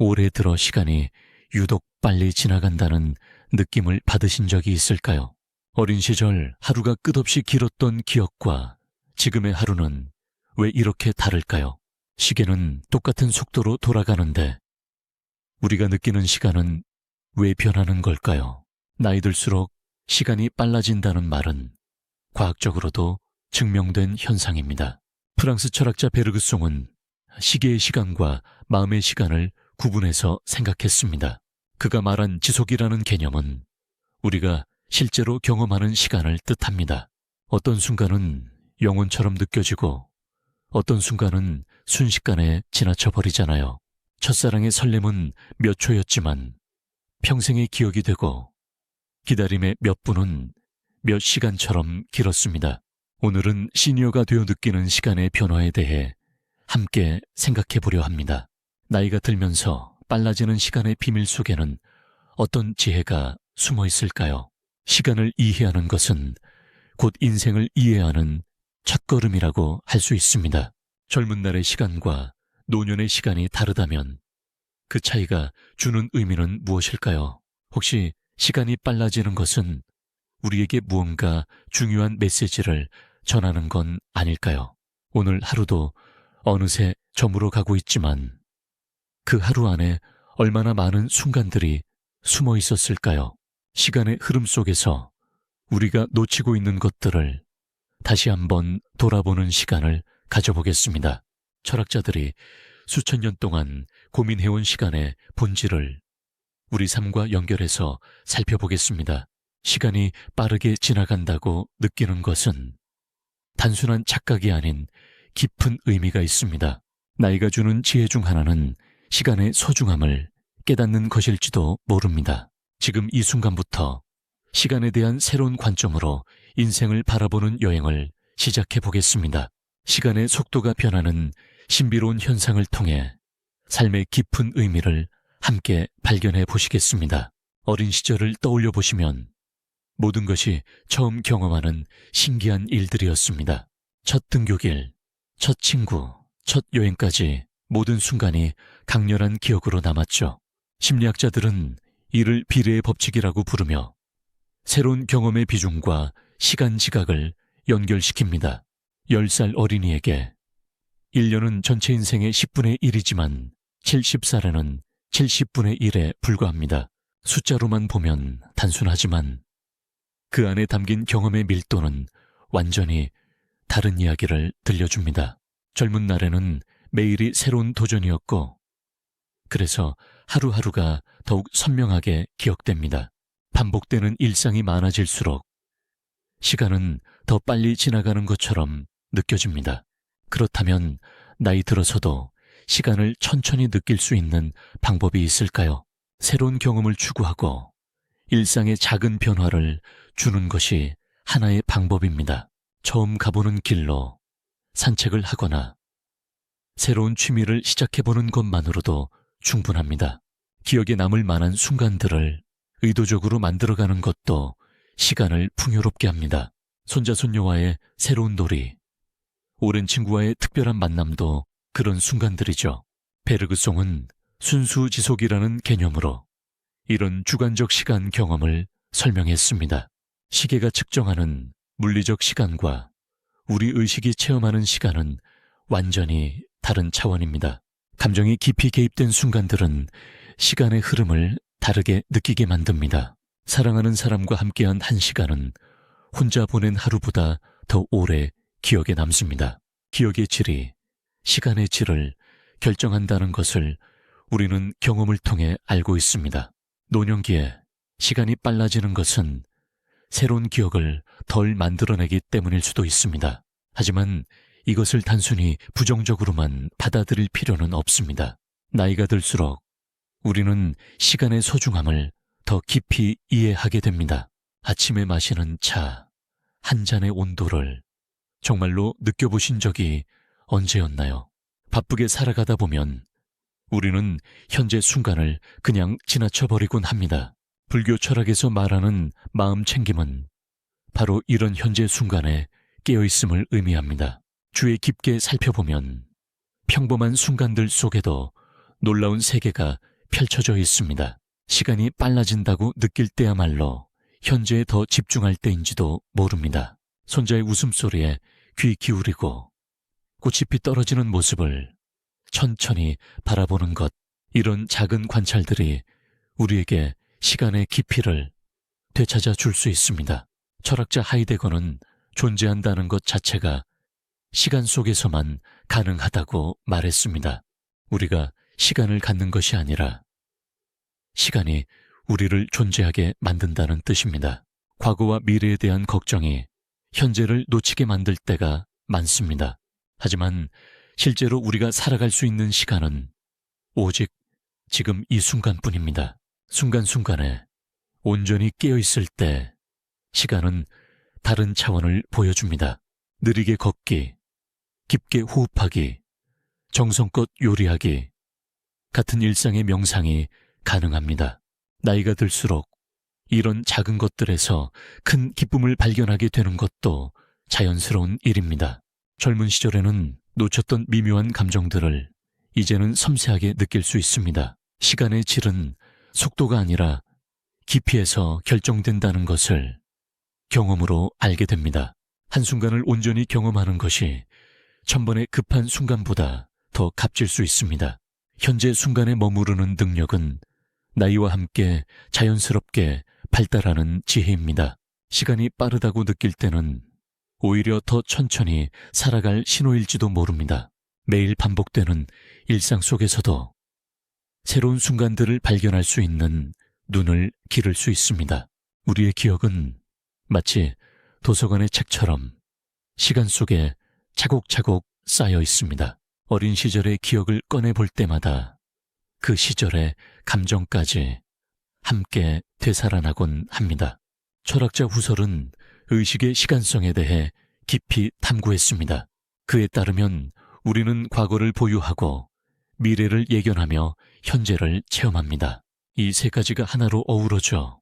올해 들어 시간이 유독 빨리 지나간다는 느낌을 받으신 적이 있을까요? 어린 시절 하루가 끝없이 길었던 기억과 지금의 하루는 왜 이렇게 다를까요? 시계는 똑같은 속도로 돌아가는데 우리가 느끼는 시간은 왜 변하는 걸까요? 나이 들수록 시간이 빨라진다는 말은 과학적으로도 증명된 현상입니다. 프랑스 철학자 베르그송은 시계의 시간과 마음의 시간을 구분해서 생각했습니다. 그가 말한 지속이라는 개념은 우리가 실제로 경험하는 시간을 뜻합니다. 어떤 순간은 영혼처럼 느껴지고 어떤 순간은 순식간에 지나쳐 버리잖아요. 첫사랑의 설렘은 몇 초였지만 평생의 기억이 되고 기다림의 몇 분은 몇 시간처럼 길었습니다. 오늘은 시니어가 되어 느끼는 시간의 변화에 대해 함께 생각해 보려 합니다. 나이가 들면서 빨라지는 시간의 비밀 속에는 어떤 지혜가 숨어 있을까요? 시간을 이해하는 것은 곧 인생을 이해하는 첫걸음이라고 할 수 있습니다. 젊은 날의 시간과 노년의 시간이 다르다면 그 차이가 주는 의미는 무엇일까요? 혹시 시간이 빨라지는 것은 우리에게 무언가 중요한 메시지를 전하는 건 아닐까요? 오늘 하루도 어느새 저물어 가고 있지만 그 하루 안에 얼마나 많은 순간들이 숨어 있었을까요? 시간의 흐름 속에서 우리가 놓치고 있는 것들을 다시 한번 돌아보는 시간을 가져보겠습니다. 철학자들이 수천 년 동안 고민해온 시간의 본질을 우리 삶과 연결해서 살펴보겠습니다. 시간이 빠르게 지나간다고 느끼는 것은 단순한 착각이 아닌 깊은 의미가 있습니다. 나이가 주는 지혜 중 하나는 시간의 소중함을 깨닫는 것일지도 모릅니다. 지금 이 순간부터 시간에 대한 새로운 관점으로 인생을 바라보는 여행을 시작해 보겠습니다. 시간의 속도가 변하는 신비로운 현상을 통해 삶의 깊은 의미를 함께 발견해 보시겠습니다. 어린 시절을 떠올려 보시면 모든 것이 처음 경험하는 신기한 일들이었습니다. 첫 등교길, 첫 친구, 첫 여행까지 모든 순간이 강렬한 기억으로 남았죠. 심리학자들은 이를 비례의 법칙이라고 부르며 새로운 경험의 비중과 시간 지각을 연결시킵니다. 10살 어린이에게 1년은 전체 인생의 10분의 1이지만 70살에는 70분의 1에 불과합니다. 숫자로만 보면 단순하지만 그 안에 담긴 경험의 밀도는 완전히 다른 이야기를 들려줍니다. 젊은 날에는 매일이 새로운 도전이었고 그래서 하루하루가 더욱 선명하게 기억됩니다. 반복되는 일상이 많아질수록 시간은 더 빨리 지나가는 것처럼 느껴집니다. 그렇다면 나이 들어서도 시간을 천천히 느낄 수 있는 방법이 있을까요? 새로운 경험을 추구하고 일상의 작은 변화를 주는 것이 하나의 방법입니다. 처음 가보는 길로 산책을 하거나 새로운 취미를 시작해보는 것만으로도 충분합니다. 기억에 남을 만한 순간들을 의도적으로 만들어가는 것도 시간을 풍요롭게 합니다. 손자손녀와의 새로운 놀이, 오랜 친구와의 특별한 만남도 그런 순간들이죠. 베르그송은 순수지속이라는 개념으로 이런 주관적 시간 경험을 설명했습니다. 시계가 측정하는 물리적 시간과 우리 의식이 체험하는 시간은 완전히 다른 차원입니다. 감정이 깊이 개입된 순간들은 시간의 흐름을 다르게 느끼게 만듭니다. 사랑하는 사람과 함께한 한 시간은 혼자 보낸 하루보다 더 오래 기억에 남습니다. 기억의 질이 시간의 질을 결정한다는 것을 우리는 경험을 통해 알고 있습니다. 노년기에 시간이 빨라지는 것은 새로운 기억을 덜 만들어내기 때문일 수도 있습니다. 하지만 이것을 단순히 부정적으로만 받아들일 필요는 없습니다. 나이가 들수록 우리는 시간의 소중함을 더 깊이 이해하게 됩니다. 아침에 마시는 차 한 잔의 온도를 정말로 느껴보신 적이 언제였나요? 바쁘게 살아가다 보면 우리는 현재 순간을 그냥 지나쳐버리곤 합니다. 불교 철학에서 말하는 마음 챙김은 바로 이런 현재 순간에 깨어있음을 의미합니다. 주의 깊게 살펴보면 평범한 순간들 속에도 놀라운 세계가 펼쳐져 있습니다. 시간이 빨라진다고 느낄 때야말로 현재에 더 집중할 때인지도 모릅니다. 손자의 웃음소리에 귀 기울이고 꽃잎이 떨어지는 모습을 천천히 바라보는 것, 이런 작은 관찰들이 우리에게 시간의 깊이를 되찾아 줄 수 있습니다. 철학자 하이데거는 존재한다는 것 자체가 시간 속에서만 가능하다고 말했습니다. 우리가 시간을 갖는 것이 아니라 시간이 우리를 존재하게 만든다는 뜻입니다. 과거와 미래에 대한 걱정이 현재를 놓치게 만들 때가 많습니다. 하지만 실제로 우리가 살아갈 수 있는 시간은 오직 지금 이 순간뿐입니다. 순간순간에 온전히 깨어있을 때 시간은 다른 차원을 보여줍니다. 느리게 걷기, 깊게 호흡하기, 정성껏 요리하기, 같은 일상의 명상이 가능합니다. 나이가 들수록 이런 작은 것들에서 큰 기쁨을 발견하게 되는 것도 자연스러운 일입니다. 젊은 시절에는 놓쳤던 미묘한 감정들을 이제는 섬세하게 느낄 수 있습니다. 시간의 질은 속도가 아니라 깊이에서 결정된다는 것을 경험으로 알게 됩니다. 한순간을 온전히 경험하는 것이 1000번의 급한 순간보다 더 값질 수 있습니다. 현재 순간에 머무르는 능력은 나이와 함께 자연스럽게 발달하는 지혜입니다. 시간이 빠르다고 느낄 때는 오히려 더 천천히 살아갈 신호일지도 모릅니다. 매일 반복되는 일상 속에서도 새로운 순간들을 발견할 수 있는 눈을 기를 수 있습니다. 우리의 기억은 마치 도서관의 책처럼 시간 속에 차곡차곡 쌓여 있습니다. 어린 시절의 기억을 꺼내볼 때마다 그 시절의 감정까지 함께 되살아나곤 합니다. 철학자 후설은 의식의 시간성에 대해 깊이 탐구했습니다. 그에 따르면 우리는 과거를 보유하고 미래를 예견하며 현재를 체험합니다. 이 세 가지가 하나로 어우러져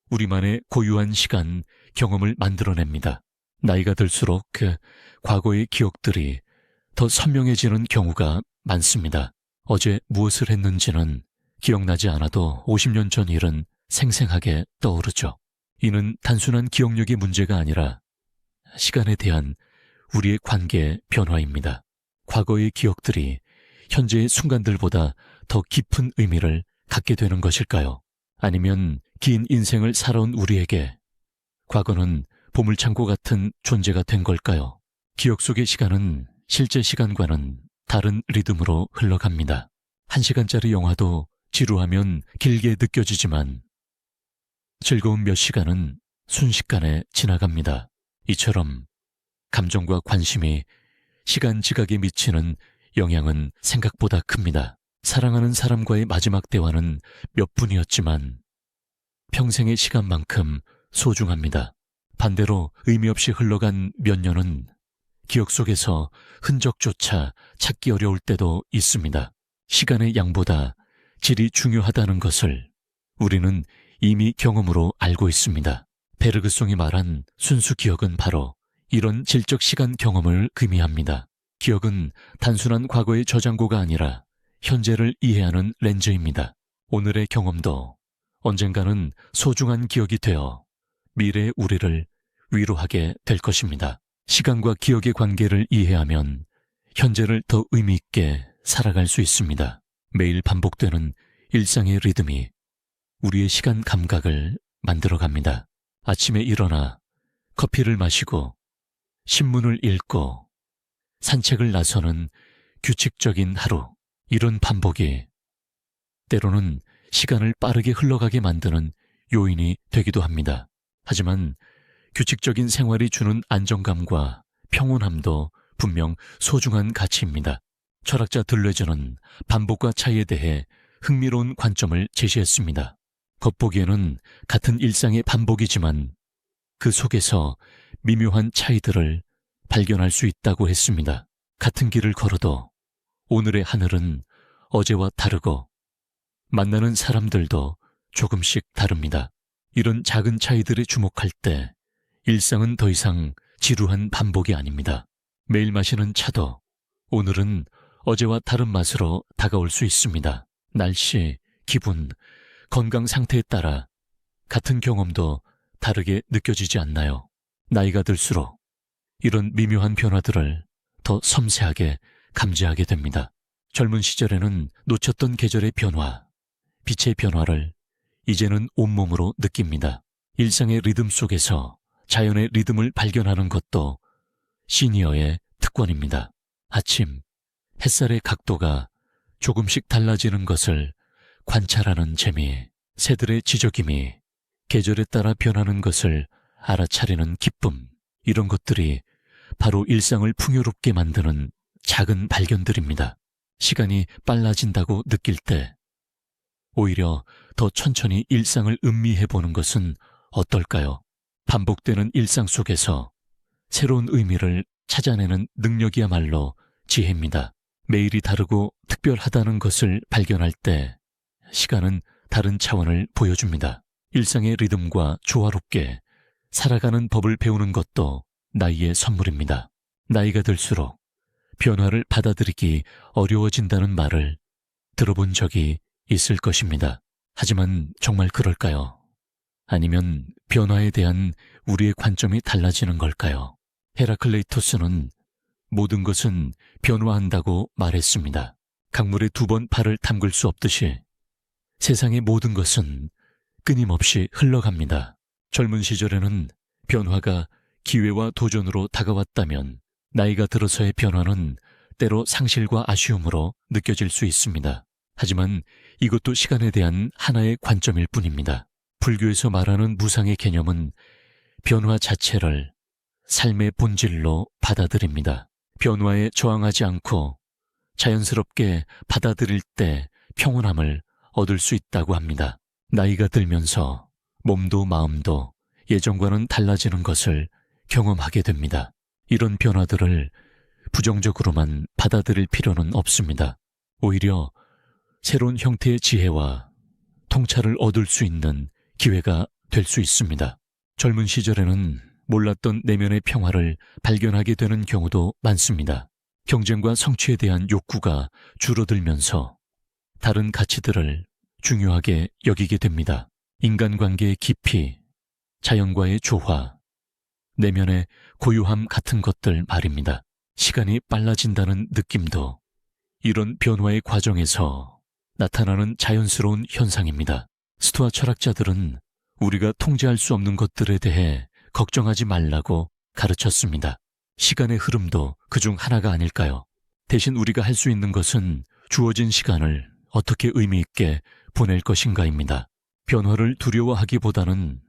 우리만의 고유한 시간, 경험을 만들어냅니다. 나이가 들수록 과거의 기억들이 더 선명해지는 경우가 많습니다. 어제 무엇을 했는지는 기억나지 않아도 50년 전 일은 생생하게 떠오르죠. 이는 단순한 기억력의 문제가 아니라 시간에 대한 우리의 관계의 변화입니다. 과거의 기억들이 현재의 순간들보다 더 깊은 의미를 갖게 되는 것일까요? 아니면 긴 인생을 살아온 우리에게 과거는 보물창고 같은 존재가 된 걸까요? 기억 속의 시간은 실제 시간과는 다른 리듬으로 흘러갑니다. 1시간짜리 영화도 지루하면 길게 느껴지지만 즐거운 몇 시간은 순식간에 지나갑니다. 이처럼 감정과 관심이 시간 지각에 미치는 영향은 생각보다 큽니다. 사랑하는 사람과의 마지막 대화는 몇 분이었지만 평생의 시간만큼 소중합니다. 반대로 의미 없이 흘러간 몇 년은 기억 속에서 흔적조차 찾기 어려울 때도 있습니다. 시간의 양보다 질이 중요하다는 것을 우리는 이미 경험으로 알고 있습니다. 베르그송이 말한 순수 기억은 바로 이런 질적 시간 경험을 의미합니다. 기억은 단순한 과거의 저장고가 아니라 현재를 이해하는 렌즈입니다. 오늘의 경험도 언젠가는 소중한 기억이 되어 미래의 우리를 위로하게 될 것입니다. 시간과 기억의 관계를 이해하면 현재를 더 의미 있게 살아갈 수 있습니다. 매일 반복되는 일상의 리듬이 우리의 시간 감각을 만들어갑니다. 아침에 일어나 커피를 마시고 신문을 읽고 산책을 나서는 규칙적인 하루, 이런 반복이 때로는 시간을 빠르게 흘러가게 만드는 요인이 되기도 합니다. 하지만 규칙적인 생활이 주는 안정감과 평온함도 분명 소중한 가치입니다. 철학자 들레즈는 반복과 차이에 대해 흥미로운 관점을 제시했습니다. 겉보기에는 같은 일상의 반복이지만 그 속에서 미묘한 차이들을 발견할 수 있다고 했습니다. 같은 길을 걸어도 오늘의 하늘은 어제와 다르고 만나는 사람들도 조금씩 다릅니다. 이런 작은 차이들에 주목할 때 일상은 더 이상 지루한 반복이 아닙니다. 매일 마시는 차도 오늘은 어제와 다른 맛으로 다가올 수 있습니다. 날씨, 기분, 건강 상태에 따라 같은 경험도 다르게 느껴지지 않나요? 나이가 들수록 이런 미묘한 변화들을 더 섬세하게 감지하게 됩니다. 젊은 시절에는 놓쳤던 계절의 변화, 빛의 변화를 이제는 온몸으로 느낍니다. 일상의 리듬 속에서 자연의 리듬을 발견하는 것도 시니어의 특권입니다. 아침, 햇살의 각도가 조금씩 달라지는 것을 관찰하는 재미, 새들의 지저귀미, 계절에 따라 변하는 것을 알아차리는 기쁨, 이런 것들이 바로 일상을 풍요롭게 만드는 작은 발견들입니다. 시간이 빨라진다고 느낄 때 오히려 더 천천히 일상을 음미해보는 것은 어떨까요? 반복되는 일상 속에서 새로운 의미를 찾아내는 능력이야말로 지혜입니다. 매일이 다르고 특별하다는 것을 발견할 때 시간은 다른 차원을 보여줍니다. 일상의 리듬과 조화롭게 살아가는 법을 배우는 것도 나이의 선물입니다. 나이가 들수록 변화를 받아들이기 어려워진다는 말을 들어본 적이 있을 것입니다. 하지만 정말 그럴까요? 아니면 변화에 대한 우리의 관점이 달라지는 걸까요? 헤라클레이토스는 모든 것은 변화한다고 말했습니다. 강물에 2번 발을 담글 수 없듯이 세상의 모든 것은 끊임없이 흘러갑니다. 젊은 시절에는 변화가 기회와 도전으로 다가왔다면 나이가 들어서의 변화는 때로 상실과 아쉬움으로 느껴질 수 있습니다. 하지만 이것도 시간에 대한 하나의 관점일 뿐입니다. 불교에서 말하는 무상의 개념은 변화 자체를 삶의 본질로 받아들입니다. 변화에 저항하지 않고 자연스럽게 받아들일 때 평온함을 얻을 수 있다고 합니다. 나이가 들면서 몸도 마음도 예전과는 달라지는 것을 경험하게 됩니다. 이런 변화들을 부정적으로만 받아들일 필요는 없습니다. 오히려 새로운 형태의 지혜와 통찰을 얻을 수 있는 기회가 될 수 있습니다. 젊은 시절에는 몰랐던 내면의 평화를 발견하게 되는 경우도 많습니다. 경쟁과 성취에 대한 욕구가 줄어들면서 다른 가치들을 중요하게 여기게 됩니다. 인간관계의 깊이, 자연과의 조화, 내면의 고요함 같은 것들 말입니다. 시간이 빨라진다는 느낌도 이런 변화의 과정에서 나타나는 자연스러운 현상입니다. 스토아 철학자들은 우리가 통제할 수 없는 것들에 대해 걱정하지 말라고 가르쳤습니다. 시간의 흐름도 그중 하나가 아닐까요? 대신 우리가 할 수 있는 것은 주어진 시간을 어떻게 의미 있게 보낼 것인가입니다. 변화를 두려워하기보다는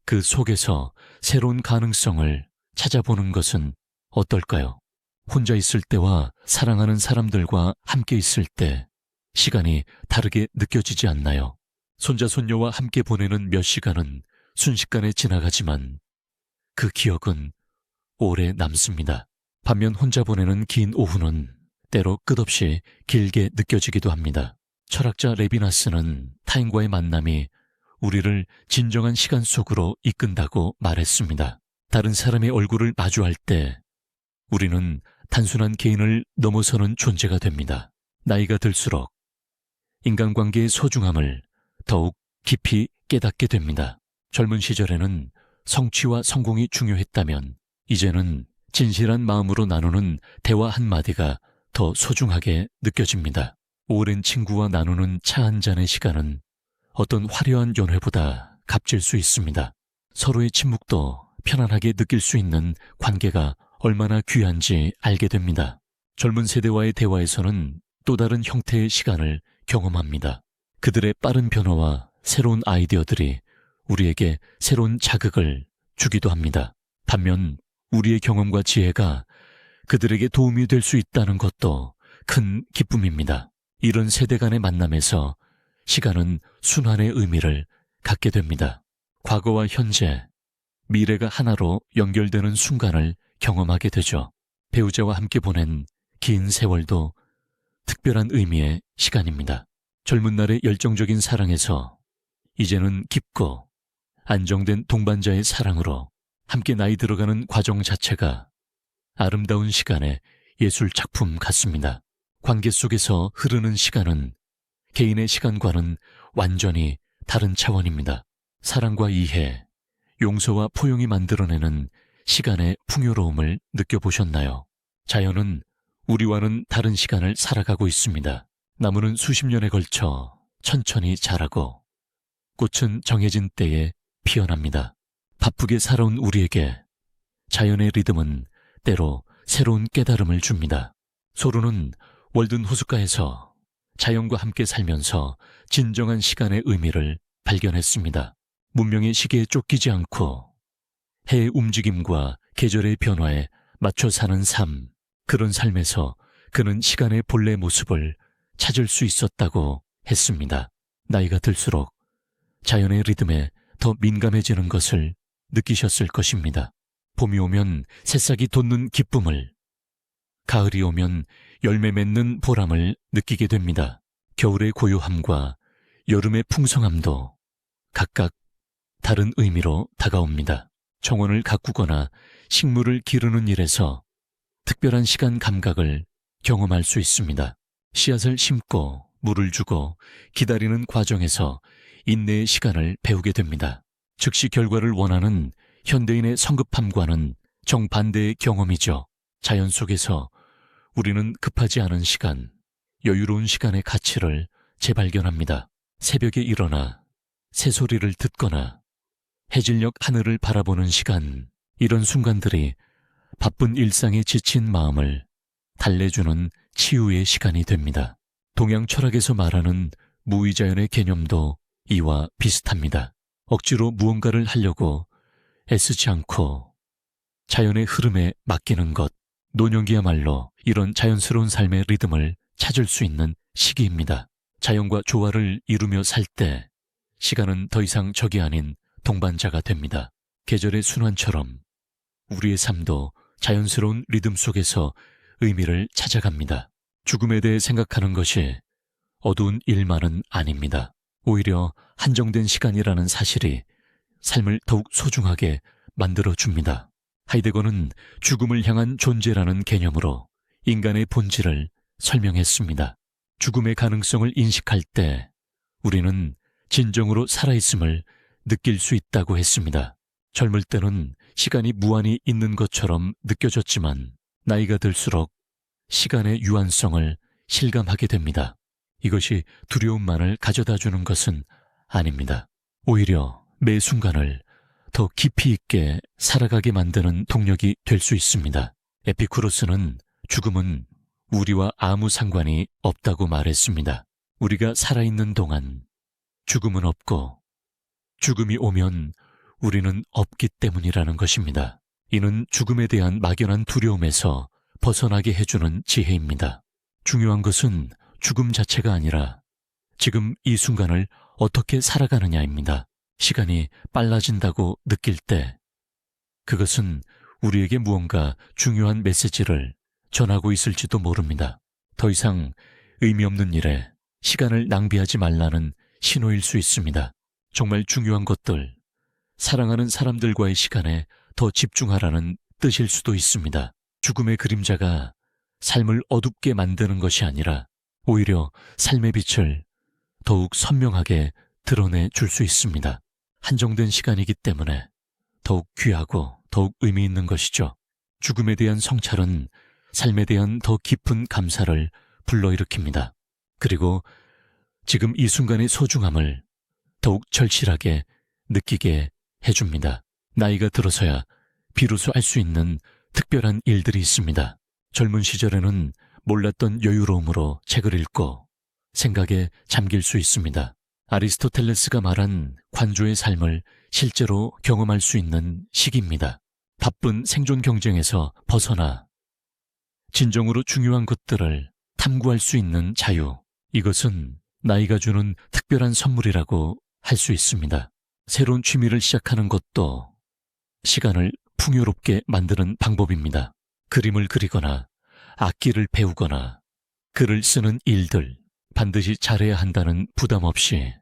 그 속에서 새로운 가능성을 찾아보는 것은 어떨까요? 혼자 있을 때와 사랑하는 사람들과 함께 있을 때 시간이 다르게 느껴지지 않나요? 손자 손녀와 함께 보내는 몇 시간은 순식간에 지나가지만 그 기억은 오래 남습니다. 반면 혼자 보내는 긴 오후는 때로 끝없이 길게 느껴지기도 합니다. 철학자 레비나스는 타인과의 만남이 우리를 진정한 시간 속으로 이끈다고 말했습니다. 다른 사람의 얼굴을 마주할 때 우리는 단순한 개인을 넘어서는 존재가 됩니다. 나이가 들수록 인간관계의 소중함을 더욱 깊이 깨닫게 됩니다. 젊은 시절에는 성취와 성공이 중요했다면 이제는 진실한 마음으로 나누는 대화 한마디가 더 소중하게 느껴집니다. 오랜 친구와 나누는 차 한 잔의 시간은 어떤 화려한 연회보다 값질 수 있습니다. 서로의 침묵도 편안하게 느낄 수 있는 관계가 얼마나 귀한지 알게 됩니다. 젊은 세대와의 대화에서는 또 다른 형태의 시간을 경험합니다. 그들의 빠른 변화와 새로운 아이디어들이 우리에게 새로운 자극을 주기도 합니다. 반면 우리의 경험과 지혜가 그들에게 도움이 될 수 있다는 것도 큰 기쁨입니다. 이런 세대 간의 만남에서 시간은 순환의 의미를 갖게 됩니다. 과거와 현재, 미래가 하나로 연결되는 순간을 경험하게 되죠. 배우자와 함께 보낸 긴 세월도 특별한 의미의 시간입니다. 젊은 날의 열정적인 사랑에서 이제는 깊고 안정된 동반자의 사랑으로 함께 나이 들어가는 과정 자체가 아름다운 시간의 예술 작품 같습니다. 관계 속에서 흐르는 시간은 개인의 시간과는 완전히 다른 차원입니다. 사랑과 이해, 용서와 포용이 만들어내는 시간의 풍요로움을 느껴보셨나요? 자연은 우리와는 다른 시간을 살아가고 있습니다. 나무는 수십 년에 걸쳐 천천히 자라고 꽃은 정해진 때에 피어납니다. 바쁘게 살아온 우리에게 자연의 리듬은 때로 새로운 깨달음을 줍니다. 소로는 월든 호숫가에서 자연과 함께 살면서 진정한 시간의 의미를 발견했습니다. 문명의 시계에 쫓기지 않고 해의 움직임과 계절의 변화에 맞춰 사는 삶, 그런 삶에서 그는 시간의 본래 모습을 찾을 수 있었다고 했습니다. 나이가 들수록 자연의 리듬에 더 민감해지는 것을 느끼셨을 것입니다. 봄이 오면 새싹이 돋는 기쁨을, 가을이 오면 열매 맺는 보람을 느끼게 됩니다. 겨울의 고요함과 여름의 풍성함도 각각 다른 의미로 다가옵니다. 정원을 가꾸거나 식물을 기르는 일에서 특별한 시간 감각을 경험할 수 있습니다. 씨앗을 심고 물을 주고 기다리는 과정에서 인내의 시간을 배우게 됩니다. 즉시 결과를 원하는 현대인의 성급함과는 정반대의 경험이죠. 자연 속에서 우리는 급하지 않은 시간, 여유로운 시간의 가치를 재발견합니다. 새벽에 일어나 새소리를 듣거나 해질녘 하늘을 바라보는 시간, 이런 순간들이 바쁜 일상에 지친 마음을 달래주는 치유의 시간이 됩니다. 동양 철학에서 말하는 무의자연의 개념도 이와 비슷합니다. 억지로 무언가를 하려고 애쓰지 않고 자연의 흐름에 맡기는 것, 노년기야말로 이런 자연스러운 삶의 리듬을 찾을 수 있는 시기입니다. 자연과 조화를 이루며 살 때 시간은 더 이상 적이 아닌 동반자가 됩니다. 계절의 순환처럼 우리의 삶도 자연스러운 리듬 속에서 의미를 찾아갑니다. 죽음에 대해 생각하는 것이 어두운 일만은 아닙니다. 오히려 한정된 시간이라는 사실이 삶을 더욱 소중하게 만들어줍니다. 하이데거는 죽음을 향한 존재라는 개념으로 인간의 본질을 설명했습니다. 죽음의 가능성을 인식할 때 우리는 진정으로 살아있음을 느낄 수 있다고 했습니다. 젊을 때는 시간이 무한히 있는 것처럼 느껴졌지만 나이가 들수록 시간의 유한성을 실감하게 됩니다. 이것이 두려움만을 가져다 주는 것은 아닙니다. 오히려 매 순간을 더 깊이 있게 살아가게 만드는 동력이 될 수 있습니다. 에피쿠로스는 죽음은 우리와 아무 상관이 없다고 말했습니다. 우리가 살아있는 동안 죽음은 없고 죽음이 오면 우리는 없기 때문이라는 것입니다. 이는 죽음에 대한 막연한 두려움에서 벗어나게 해주는 지혜입니다. 중요한 것은 죽음 자체가 아니라 지금 이 순간을 어떻게 살아가느냐입니다. 시간이 빨라진다고 느낄 때 그것은 우리에게 무언가 중요한 메시지를 전하고 있을지도 모릅니다. 더 이상 의미 없는 일에 시간을 낭비하지 말라는 신호일 수 있습니다. 정말 중요한 것들, 사랑하는 사람들과의 시간에 더 집중하라는 뜻일 수도 있습니다. 죽음의 그림자가 삶을 어둡게 만드는 것이 아니라 오히려 삶의 빛을 더욱 선명하게 드러내 줄 수 있습니다. 한정된 시간이기 때문에 더욱 귀하고 더욱 의미 있는 것이죠. 죽음에 대한 성찰은 삶에 대한 더 깊은 감사를 불러일으킵니다. 그리고 지금 이 순간의 소중함을 더욱 절실하게 느끼게 해줍니다. 나이가 들어서야 비로소 알 수 있는 특별한 일들이 있습니다. 젊은 시절에는 몰랐던 여유로움으로 책을 읽고 생각에 잠길 수 있습니다. 아리스토텔레스가 말한 관조의 삶을 실제로 경험할 수 있는 시기입니다. 바쁜 생존 경쟁에서 벗어나 진정으로 중요한 것들을 탐구할 수 있는 자유, 이것은 나이가 주는 특별한 선물이라고 할 수 있습니다. 새로운 취미를 시작하는 것도 시간을 풍요롭게 만드는 방법입니다. 그림을 그리거나 악기를 배우거나 글을 쓰는 일들, 반드시 잘해야 한다는 부담 없이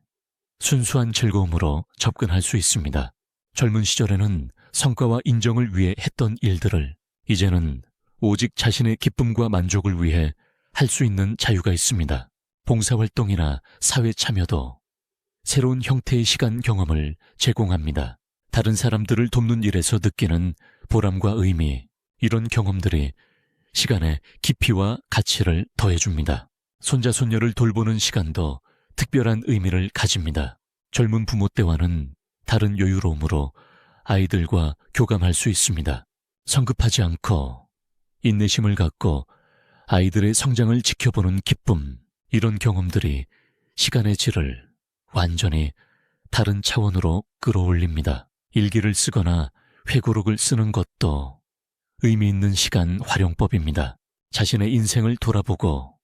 순수한 즐거움으로 접근할 수 있습니다. 젊은 시절에는 성과와 인정을 위해 했던 일들을 이제는 오직 자신의 기쁨과 만족을 위해 할 수 있는 자유가 있습니다. 봉사활동이나 사회 참여도 새로운 형태의 시간 경험을 제공합니다. 다른 사람들을 돕는 일에서 느끼는 보람과 의미, 이런 경험들이 시간의 깊이와 가치를 더해줍니다. 손자, 손녀를 돌보는 시간도 특별한 의미를 가집니다. 젊은 부모 때와는 다른 여유로움으로 아이들과 교감할 수 있습니다. 성급하지 않고 인내심을 갖고 아이들의 성장을 지켜보는 기쁨, 이런 경험들이 시간의 질을 완전히 다른 차원으로 끌어올립니다. 일기를 쓰거나 회고록을 쓰는 것도 의미 있는 시간 활용법입니다. 자신의 인생을 돌아보고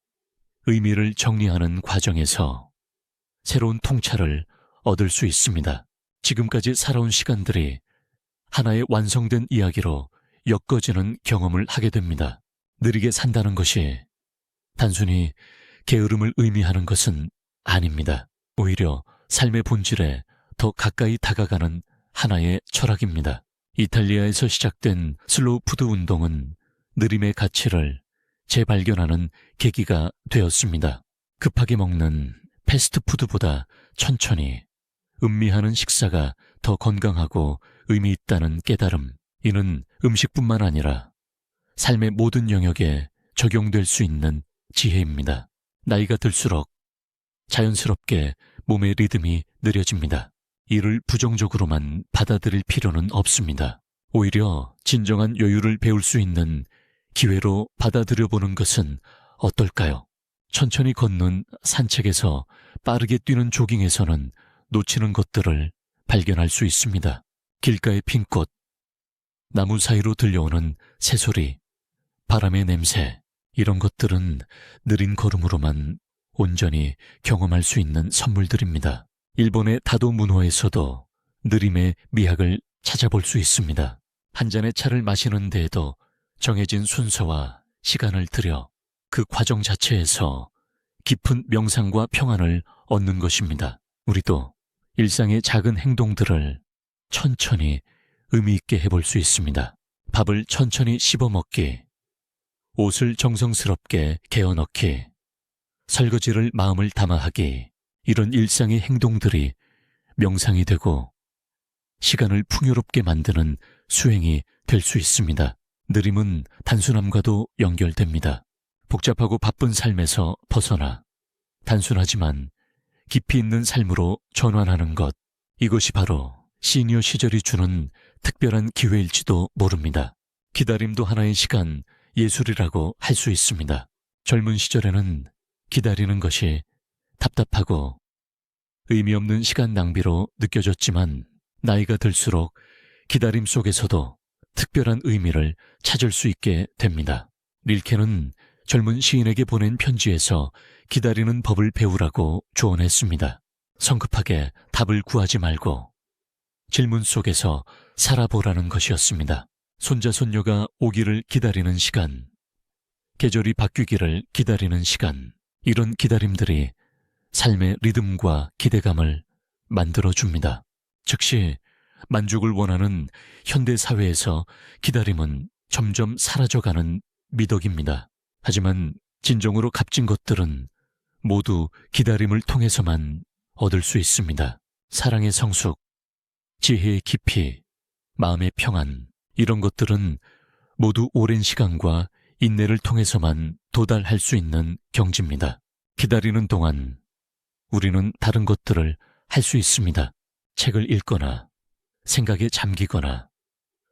의미를 정리하는 과정에서 새로운 통찰을 얻을 수 있습니다. 지금까지 살아온 시간들이 하나의 완성된 이야기로 엮어지는 경험을 하게 됩니다. 느리게 산다는 것이 단순히 게으름을 의미하는 것은 아닙니다. 오히려 삶의 본질에 더 가까이 다가가는 하나의 철학입니다. 이탈리아에서 시작된 슬로우 푸드 운동은 느림의 가치를 재발견하는 계기가 되었습니다. 급하게 먹는 패스트푸드보다 천천히 음미하는 식사가 더 건강하고 의미 있다는 깨달음, 이는 음식뿐만 아니라 삶의 모든 영역에 적용될 수 있는 지혜입니다. 나이가 들수록 자연스럽게 몸의 리듬이 느려집니다. 이를 부정적으로만 받아들일 필요는 없습니다. 오히려 진정한 여유를 배울 수 있는 기회로 받아들여보는 것은 어떨까요? 천천히 걷는 산책에서 빠르게 뛰는 조깅에서는 놓치는 것들을 발견할 수 있습니다. 길가의 핀꽃, 나무 사이로 들려오는 새소리, 바람의 냄새, 이런 것들은 느린 걸음으로만 온전히 경험할 수 있는 선물들입니다. 일본의 다도 문화에서도 느림의 미학을 찾아볼 수 있습니다. 한 잔의 차를 마시는 데에도 정해진 순서와 시간을 들여 그 과정 자체에서 깊은 명상과 평안을 얻는 것입니다. 우리도 일상의 작은 행동들을 천천히 의미 있게 해볼 수 있습니다. 밥을 천천히 씹어 먹기, 옷을 정성스럽게 개어 넣기, 설거지를 마음을 담아 하기, 이런 일상의 행동들이 명상이 되고 시간을 풍요롭게 만드는 수행이 될 수 있습니다. 느림은 단순함과도 연결됩니다. 복잡하고 바쁜 삶에서 벗어나 단순하지만 깊이 있는 삶으로 전환하는 것, 이것이 바로 시니어 시절이 주는 특별한 기회일지도 모릅니다. 기다림도 하나의 시간, 예술이라고 할 수 있습니다. 젊은 시절에는 기다리는 것이 답답하고 의미 없는 시간 낭비로 느껴졌지만 나이가 들수록 기다림 속에서도 특별한 의미를 찾을 수 있게 됩니다. 릴케는 젊은 시인에게 보낸 편지에서 기다리는 법을 배우라고 조언했습니다. 성급하게 답을 구하지 말고 질문 속에서 살아보라는 것이었습니다. 손자, 손녀가 오기를 기다리는 시간, 계절이 바뀌기를 기다리는 시간, 이런 기다림들이 삶의 리듬과 기대감을 만들어줍니다. 즉시 만족을 원하는 현대사회에서 기다림은 점점 사라져가는 미덕입니다. 하지만 진정으로 값진 것들은 모두 기다림을 통해서만 얻을 수 있습니다. 사랑의 성숙, 지혜의 깊이, 마음의 평안, 이런 것들은 모두 오랜 시간과 인내를 통해서만 도달할 수 있는 경지입니다. 기다리는 동안 우리는 다른 것들을 할 수 있습니다. 책을 읽거나, 생각에 잠기거나,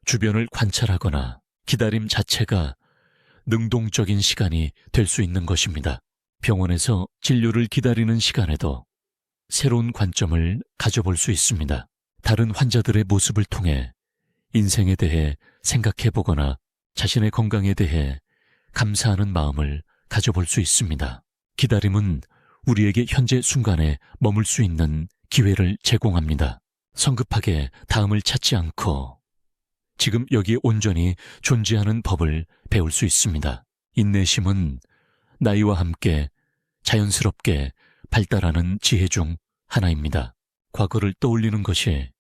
주변을 관찰하거나, 기다림 자체가 능동적인 시간이 될 수 있는 것입니다. 병원에서 진료를 기다리는 시간에도 새로운 관점을 가져볼 수 있습니다. 다른 환자들의 모습을 통해 인생에 대해 생각해보거나 자신의 건강에 대해 감사하는 마음을 가져볼 수 있습니다. 기다림은 우리에게 현재 순간에 머물 수 있는 기회를 제공합니다. 성급하게 다음을 찾지 않고 지금 여기에 온전히 존재하는 법을 배울 수 있습니다. 인내심은 나이와 함께 자연스럽게 발달하는 지혜 중 하나입니다. 과거를 떠올리는 것이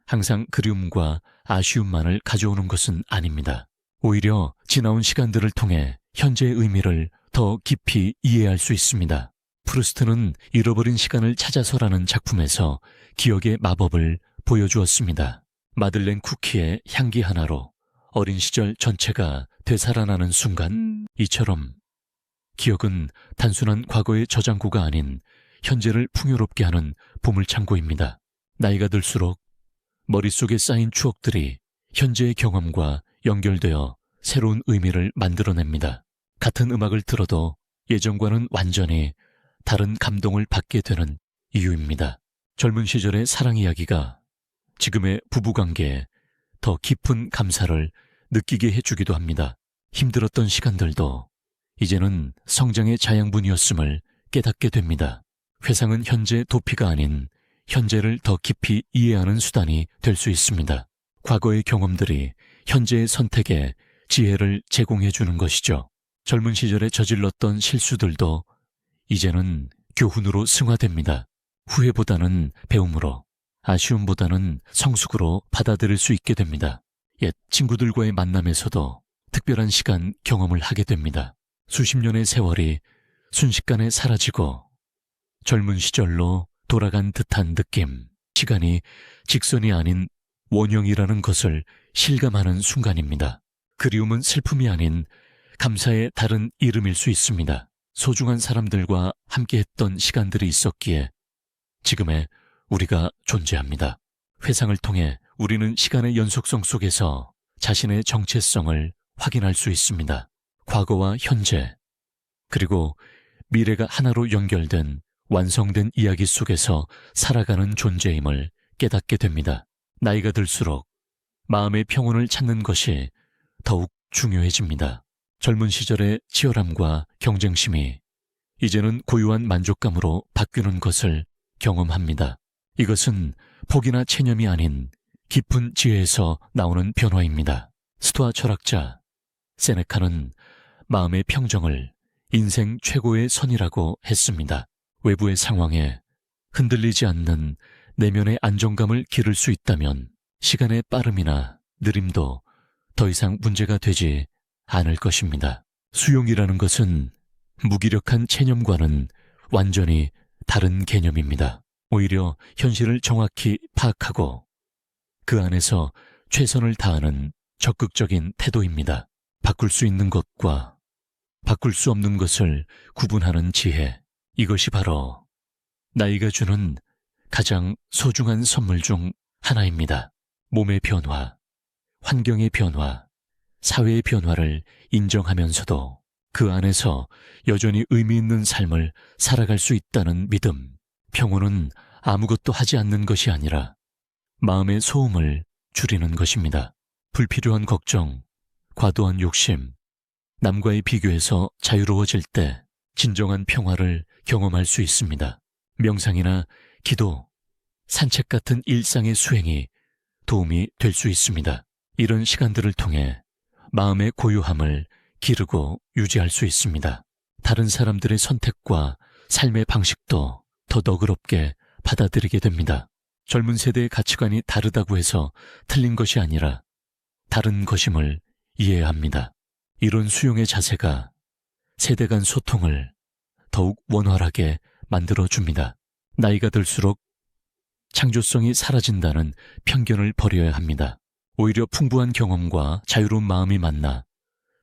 항상 그리움과 아쉬움만을 가져오는 것은 아닙니다. 오히려 지나온 시간들을 통해 현재의 의미를 더 깊이 이해할 수 있습니다. 프루스트는 잃어버린 시간을 찾아서라는 작품에서 기억의 마법을 보여주었습니다. 마들렌 쿠키의 향기 하나로 어린 시절 전체가 되살아나는 순간, 이처럼 기억은 단순한 과거의 저장고가 아닌 현재를 풍요롭게 하는 보물창고입니다. 나이가 들수록 머릿속에 쌓인 추억들이 현재의 경험과 연결되어 새로운 의미를 만들어냅니다. 같은 음악을 들어도 예전과는 완전히 다른 감동을 받게 되는 이유입니다. 젊은 시절의 사랑 이야기가 지금의 부부관계에 더 깊은 감사를 느끼게 해주기도 합니다. 힘들었던 시간들도 이제는 성장의 자양분이었음을 깨닫게 됩니다. 회상은 현재 도피가 아닌 현재를 더 깊이 이해하는 수단이 될 수 있습니다. 과거의 경험들이 현재의 선택에 지혜를 제공해 주는 것이죠. 젊은 시절에 저질렀던 실수들도 이제는 교훈으로 승화됩니다. 후회보다는 배움으로, 아쉬움보다는 성숙으로 받아들일 수 있게 됩니다. 옛 친구들과의 만남에서도 특별한 시간 경험을 하게 됩니다. 수십 년의 세월이 순식간에 사라지고 젊은 시절로 돌아간 듯한 느낌, 시간이 직선이 아닌 원형이라는 것을 실감하는 순간입니다. 그리움은 슬픔이 아닌 감사의 다른 이름일 수 있습니다. 소중한 사람들과 함께했던 시간들이 있었기에 지금의 우리가 존재합니다. 회상을 통해 우리는 시간의 연속성 속에서 자신의 정체성을 확인할 수 있습니다. 과거와 현재, 그리고 미래가 하나로 연결된 완성된 이야기 속에서 살아가는 존재임을 깨닫게 됩니다. 나이가 들수록 마음의 평온을 찾는 것이 더욱 중요해집니다. 젊은 시절의 치열함과 경쟁심이 이제는 고유한 만족감으로 바뀌는 것을 경험합니다. 이것은 포기나 체념이 아닌 깊은 지혜에서 나오는 변화입니다. 스토아 철학자 세네카는 마음의 평정을 인생 최고의 선이라고 했습니다. 외부의 상황에 흔들리지 않는 내면의 안정감을 기를 수 있다면 시간의 빠름이나 느림도 더 이상 문제가 되지 않을 것입니다. 수용이라는 것은 무기력한 체념과는 완전히 다른 개념입니다. 오히려 현실을 정확히 파악하고 그 안에서 최선을 다하는 적극적인 태도입니다. 바꿀 수 있는 것과 바꿀 수 없는 것을 구분하는 지혜, 이것이 바로 나이가 주는 가장 소중한 선물 중 하나입니다. 몸의 변화, 환경의 변화, 사회의 변화를 인정하면서도 그 안에서 여전히 의미 있는 삶을 살아갈 수 있다는 믿음. 평온은 아무것도 하지 않는 것이 아니라 마음의 소음을 줄이는 것입니다. 불필요한 걱정, 과도한 욕심, 남과의 비교에서 자유로워질 때 진정한 평화를 경험할 수 있습니다. 명상이나 기도, 산책 같은 일상의 수행이 도움이 될 수 있습니다. 이런 시간들을 통해 마음의 고요함을 기르고 유지할 수 있습니다. 다른 사람들의 선택과 삶의 방식도 더 너그럽게 받아들이게 됩니다. 젊은 세대의 가치관이 다르다고 해서 틀린 것이 아니라 다른 것임을 이해해야 합니다. 이런 수용의 자세가 세대 간 소통을 더욱 원활하게 만들어줍니다. 나이가 들수록 창조성이 사라진다는 편견을 버려야 합니다. 오히려 풍부한 경험과 자유로운 마음이 만나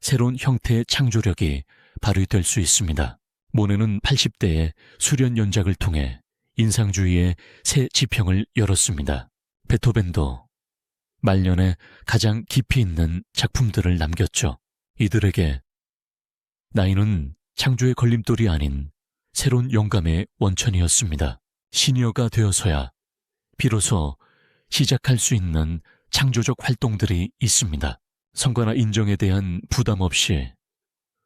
새로운 형태의 창조력이 발휘될 수 있습니다. 모네는 80대의 수련 연작을 통해 인상주의의 새 지평을 열었습니다. 베토벤도 말년에 가장 깊이 있는 작품들을 남겼죠. 이들에게 나이는 창조의 걸림돌이 아닌 새로운 영감의 원천이었습니다. 시니어가 되어서야 비로소 시작할 수 있는 창조적 활동들이 있습니다. 성과나 인정에 대한 부담 없이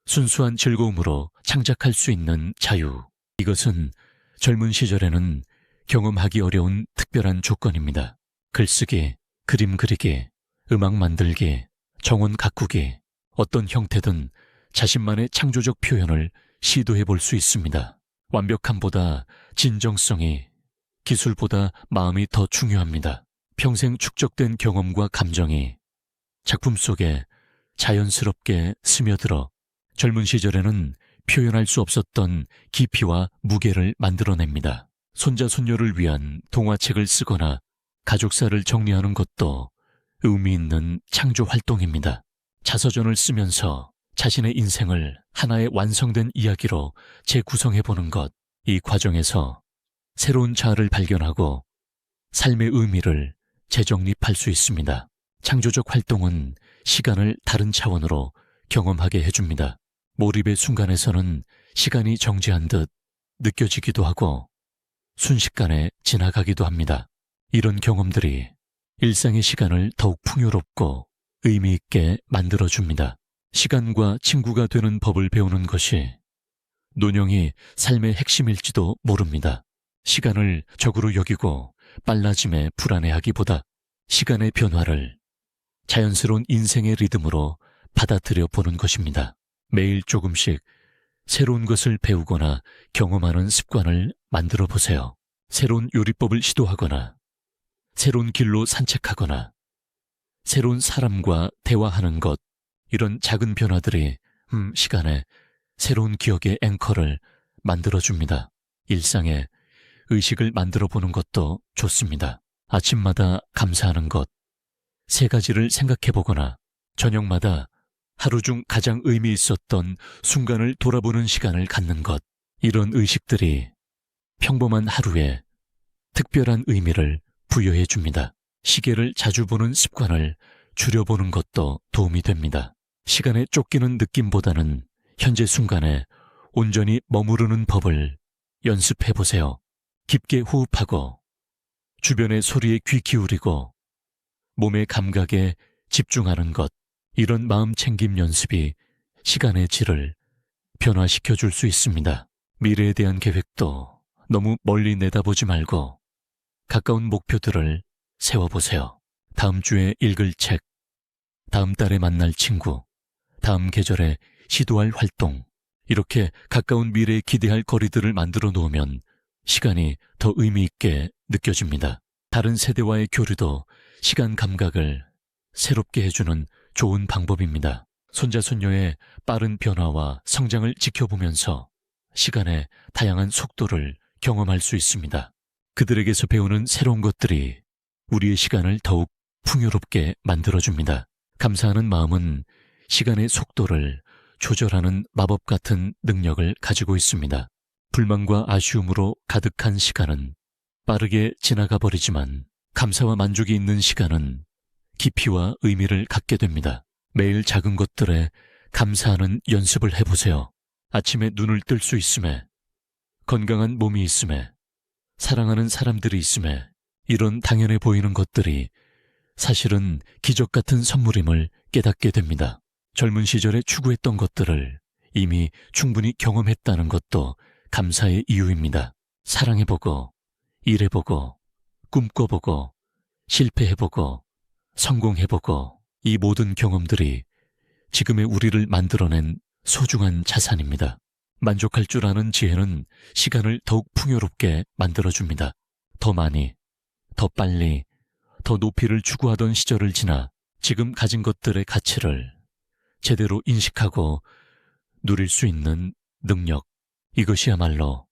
순수한 즐거움으로 창작할 수 있는 자유. 이것은 젊은 시절에는 경험하기 어려운 특별한 조건입니다. 글쓰기, 그림 그리기, 음악 만들기, 정원 가꾸기, 어떤 형태든 자신만의 창조적 표현을 시도해 볼 수 있습니다. 완벽함보다 진정성이, 기술보다 마음이 더 중요합니다. 평생 축적된 경험과 감정이 작품 속에 자연스럽게 스며들어 젊은 시절에는 표현할 수 없었던 깊이와 무게를 만들어냅니다. 손자 손녀를 위한 동화책을 쓰거나 가족사를 정리하는 것도 의미 있는 창조 활동입니다. 자서전을 쓰면서 자신의 인생을 하나의 완성된 이야기로 재구성해보는 것, 이 과정에서 새로운 자아를 발견하고 삶의 의미를 재정립할 수 있습니다. 창조적 활동은 시간을 다른 차원으로 경험하게 해줍니다. 몰입의 순간에서는 시간이 정지한 듯 느껴지기도 하고 순식간에 지나가기도 합니다. 이런 경험들이 일상의 시간을 더욱 풍요롭고 의미 있게 만들어줍니다. 시간과 친구가 되는 법을 배우는 것이 노년이 삶의 핵심일지도 모릅니다. 시간을 적으로 여기고 빨라짐에 불안해하기보다 시간의 변화를 자연스러운 인생의 리듬으로 받아들여 보는 것입니다. 매일 조금씩 새로운 것을 배우거나 경험하는 습관을 만들어 보세요. 새로운 요리법을 시도하거나 새로운 길로 산책하거나 새로운 사람과 대화하는 것, 이런 작은 변화들이 시간에 새로운 기억의 앵커를 만들어줍니다. 일상에 의식을 만들어 보는 것도 좋습니다. 아침마다 감사하는 것, 3가지를 생각해 보거나 저녁마다 하루 중 가장 의미 있었던 순간을 돌아보는 시간을 갖는 것, 이런 의식들이 평범한 하루에 특별한 의미를 부여해 줍니다. 시계를 자주 보는 습관을 줄여보는 것도 도움이 됩니다. 시간에 쫓기는 느낌보다는 현재 순간에 온전히 머무르는 법을 연습해 보세요. 깊게 호흡하고 주변의 소리에 귀 기울이고 몸의 감각에 집중하는 것, 이런 마음 챙김 연습이 시간의 질을 변화시켜 줄 수 있습니다. 미래에 대한 계획도 너무 멀리 내다보지 말고 가까운 목표들을 세워보세요. 다음 주에 읽을 책, 다음 달에 만날 친구, 다음 계절에 시도할 활동, 이렇게 가까운 미래에 기대할 거리들을 만들어 놓으면 시간이 더 의미 있게 느껴집니다. 다른 세대와의 교류도 시간 감각을 새롭게 해주는 좋은 방법입니다. 손자 손녀의 빠른 변화와 성장을 지켜보면서 시간의 다양한 속도를 경험할 수 있습니다. 그들에게서 배우는 새로운 것들이 우리의 시간을 더욱 풍요롭게 만들어줍니다. 감사하는 마음은 시간의 속도를 조절하는 마법 같은 능력을 가지고 있습니다. 불만과 아쉬움으로 가득한 시간은 빠르게 지나가 버리지만 감사와 만족이 있는 시간은 깊이와 의미를 갖게 됩니다. 매일 작은 것들에 감사하는 연습을 해보세요. 아침에 눈을 뜰 수 있음에, 건강한 몸이 있음에, 사랑하는 사람들이 있음에, 이런 당연해 보이는 것들이 사실은 기적 같은 선물임을 깨닫게 됩니다. 젊은 시절에 추구했던 것들을 이미 충분히 경험했다는 것도 감사의 이유입니다. 사랑해보고, 일해보고, 꿈꿔보고, 실패해보고, 성공해보고, 이 모든 경험들이 지금의 우리를 만들어낸 소중한 자산입니다. 만족할 줄 아는 지혜는 시간을 더욱 풍요롭게 만들어줍니다. 더 많이, 더 빨리, 더 높이를 추구하던 시절을 지나 지금 가진 것들의 가치를 제대로 인식하고 누릴 수 있는 능력, 이것이야말로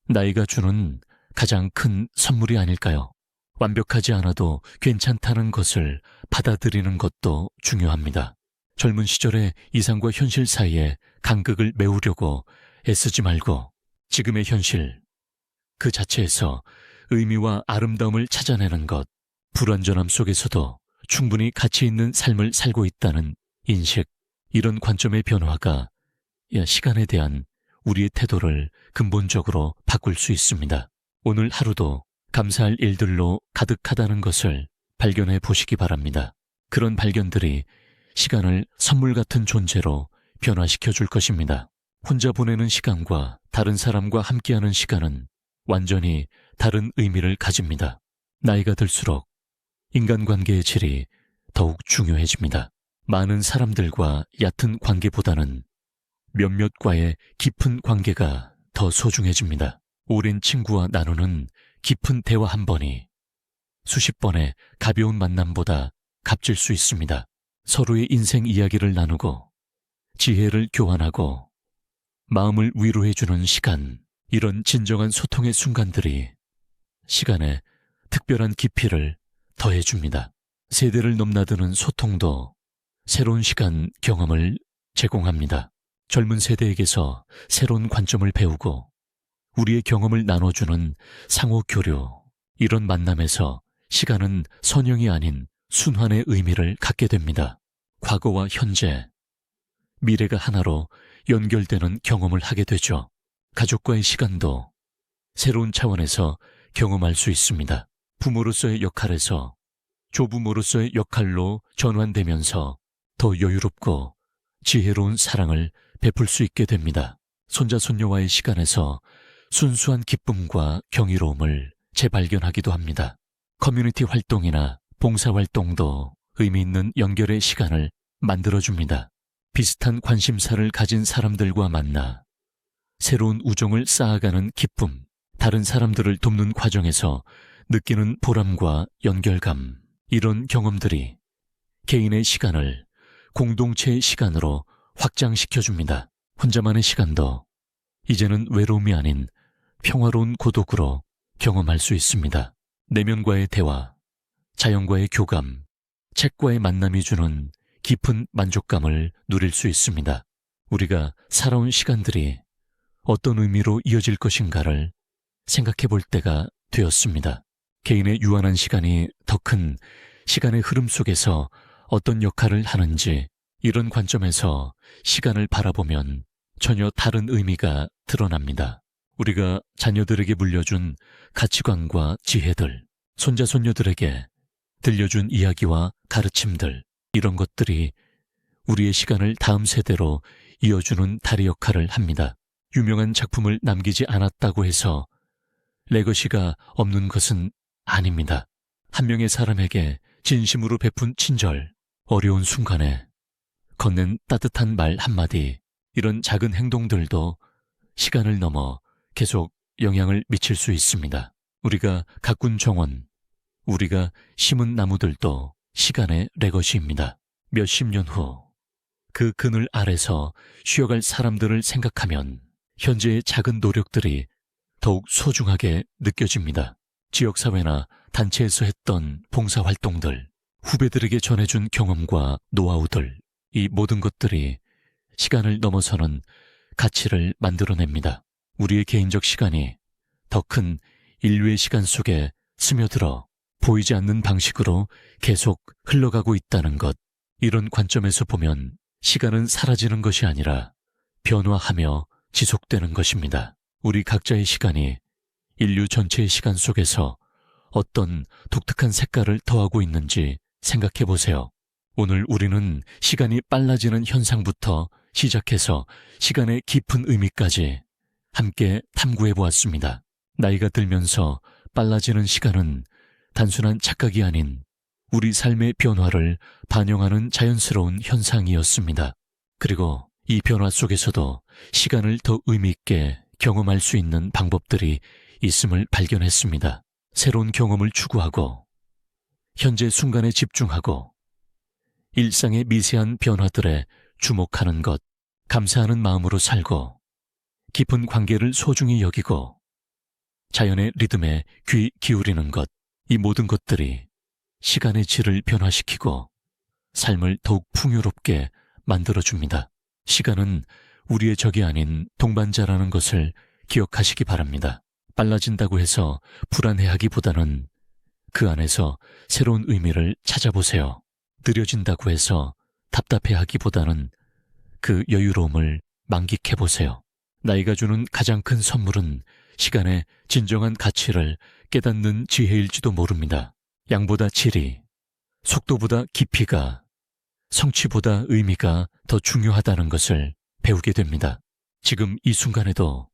나이가 주는 가장 큰 선물이 아닐까요? 완벽하지 않아도 괜찮다는 것을 받아들이는 것도 중요합니다. 젊은 시절의 이상과 현실 사이에 간극을 메우려고 애쓰지 말고 지금의 현실, 그 자체에서 의미와 아름다움을 찾아내는 것, 불완전함 속에서도 충분히 가치 있는 삶을 살고 있다는 인식, 이런 관점의 변화가 시간에 대한 우리의 태도를 근본적으로 바꿀 수 있습니다. 오늘 하루도 감사할 일들로 가득하다는 것을 발견해 보시기 바랍니다. 그런 발견들이 시간을 선물 같은 존재로 변화시켜 줄 것입니다. 혼자 보내는 시간과 다른 사람과 함께하는 시간은 완전히 다른 의미를 가집니다. 나이가 들수록 인간관계의 질이 더욱 중요해집니다. 많은 사람들과 얕은 관계보다는 몇몇과의 깊은 관계가 더 소중해집니다. 오랜 친구와 나누는 깊은 대화 한 번이 수십 번의 가벼운 만남보다 값질 수 있습니다. 서로의 인생 이야기를 나누고 지혜를 교환하고 마음을 위로해주는 시간, 이런 진정한 소통의 순간들이 시간에 특별한 깊이를 더해줍니다. 세대를 넘나드는 소통도 새로운 시간 경험을 제공합니다. 젊은 세대에게서 새로운 관점을 배우고 우리의 경험을 나눠주는 상호 교류, 이런 만남에서 시간은 선형이 아닌 순환의 의미를 갖게 됩니다. 과거와 현재, 미래가 하나로 연결되는 경험을 하게 되죠. 가족과의 시간도 새로운 차원에서 경험할 수 있습니다. 부모로서의 역할에서 조부모로서의 역할로 전환되면서 더 여유롭고 지혜로운 사랑을 베풀 수 있게 됩니다. 손자 손녀와의 시간에서 순수한 기쁨과 경이로움을 재발견하기도 합니다. 커뮤니티 활동이나 봉사활동도 의미 있는 연결의 시간을 만들어줍니다. 비슷한 관심사를 가진 사람들과 만나 새로운 우정을 쌓아가는 기쁨, 다른 사람들을 돕는 과정에서 느끼는 보람과 연결감, 이런 경험들이 개인의 시간을 공동체의 시간으로 확장시켜줍니다. 혼자만의 시간도 이제는 외로움이 아닌 평화로운 고독으로 경험할 수 있습니다. 내면과의 대화, 자연과의 교감, 책과의 만남이 주는 깊은 만족감을 누릴 수 있습니다. 우리가 살아온 시간들이 어떤 의미로 이어질 것인가를 생각해 볼 때가 되었습니다. 개인의 유한한 시간이 더 큰 시간의 흐름 속에서 어떤 역할을 하는지, 이런 관점에서 시간을 바라보면 전혀 다른 의미가 드러납니다. 우리가 자녀들에게 물려준 가치관과 지혜들, 손자 손녀들에게 들려준 이야기와 가르침들, 이런 것들이 우리의 시간을 다음 세대로 이어주는 다리 역할을 합니다. 유명한 작품을 남기지 않았다고 해서 레거시가 없는 것은 아닙니다. 한 명의 사람에게 진심으로 베푼 친절, 어려운 순간에 건넨 따뜻한 말 한마디, 이런 작은 행동들도 시간을 넘어 계속 영향을 미칠 수 있습니다. 우리가 가꾼 정원, 우리가 심은 나무들도 시간의 레거시입니다. 몇십 년 후 그 그늘 아래서 쉬어갈 사람들을 생각하면 현재의 작은 노력들이 더욱 소중하게 느껴집니다. 지역사회나 단체에서 했던 봉사활동들, 후배들에게 전해준 경험과 노하우들, 이 모든 것들이 시간을 넘어서는 가치를 만들어냅니다. 우리의 개인적 시간이 더 큰 인류의 시간 속에 스며들어 보이지 않는 방식으로 계속 흘러가고 있다는 것, 이런 관점에서 보면 시간은 사라지는 것이 아니라 변화하며 지속되는 것입니다. 우리 각자의 시간이 인류 전체의 시간 속에서 어떤 독특한 색깔을 더하고 있는지 생각해 보세요. 오늘 우리는 시간이 빨라지는 현상부터 시작해서 시간의 깊은 의미까지 함께 탐구해 보았습니다. 나이가 들면서 빨라지는 시간은 단순한 착각이 아닌 우리 삶의 변화를 반영하는 자연스러운 현상이었습니다. 그리고 이 변화 속에서도 시간을 더 의미 있게 경험할 수 있는 방법들이 있음을 발견했습니다. 새로운 경험을 추구하고 현재 순간에 집중하고 일상의 미세한 변화들에 주목하는 것, 감사하는 마음으로 살고 깊은 관계를 소중히 여기고 자연의 리듬에 귀 기울이는 것, 이 모든 것들이 시간의 질을 변화시키고 삶을 더욱 풍요롭게 만들어줍니다. 시간은 우리의 적이 아닌 동반자라는 것을 기억하시기 바랍니다. 빨라진다고 해서 불안해하기보다는 그 안에서 새로운 의미를 찾아보세요. 느려진다고 해서 답답해하기보다는 그 여유로움을 만끽해보세요. 나이가 주는 가장 큰 선물은 시간의 진정한 가치를 깨닫는 지혜일지도 모릅니다. 양보다 질이, 속도보다 깊이가, 성취보다 의미가 더 중요하다는 것을 배우게 됩니다. 지금 이 순간에도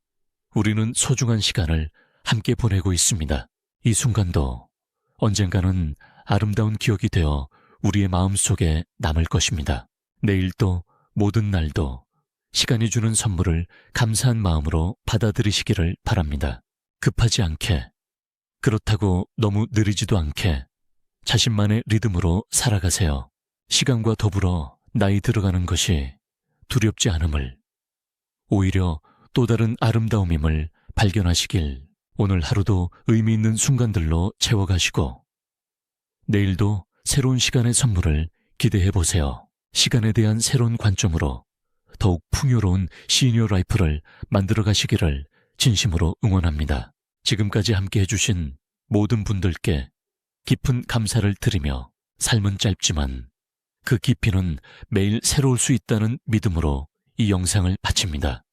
우리는 소중한 시간을 함께 보내고 있습니다. 이 순간도 언젠가는 아름다운 기억이 되어 우리의 마음속에 남을 것입니다. 내일도 모든 날도 시간이 주는 선물을 감사한 마음으로 받아들이시기를 바랍니다. 급하지 않게, 그렇다고 너무 느리지도 않게 자신만의 리듬으로 살아가세요. 시간과 더불어 나이 들어가는 것이 두렵지 않음을, 오히려 또 다른 아름다움임을 발견하시길 오늘 하루도 의미 있는 순간들로 채워가시고 내일도 새로운 시간의 선물을 기대해 보세요. 시간에 대한 새로운 관점으로 더욱 풍요로운 시니어 라이프를 만들어 가시기를 진심으로 응원합니다. 지금까지 함께 해주신 모든 분들께 깊은 감사를 드리며 삶은 짧지만 그 깊이는 매일 새로울 수 있다는 믿음으로 이 영상을 바칩니다.